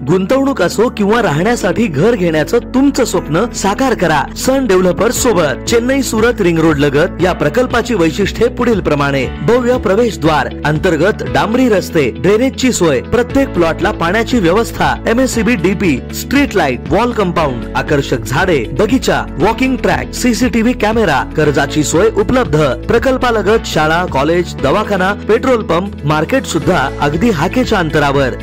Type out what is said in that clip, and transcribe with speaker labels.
Speaker 1: गुंतवणूक असो किंवा राहण्यासाठी घर घेण्याचं तुमचं स्वप्न साकार करा सन डेव्हलपर्स सोबत. चेन्नई सुरत रिंग रोड लगत या प्रकल्पाची वैशिष्ट्ये पुढील प्रमाणे: भव्य प्रवेशद्वार, अंतर्गत डांबरी रस्ते, ड्रेनेजची सोय, प्रत्येक प्लॉटला पाण्याची व्यवस्था, MSCB DP, street light, wall compound, आकर्षक झाडे, बगीचा, वॉकिंग ट्रॅक, CCTV कॅमेरा, कर्जाची सोय उपलब्ध. प्रकल्पालगत शाळा, कॉलेज, दवाखाना, पेट्रोल पंप, मार्केट सुद्धा अगदी हाकेच्या अंतरावर.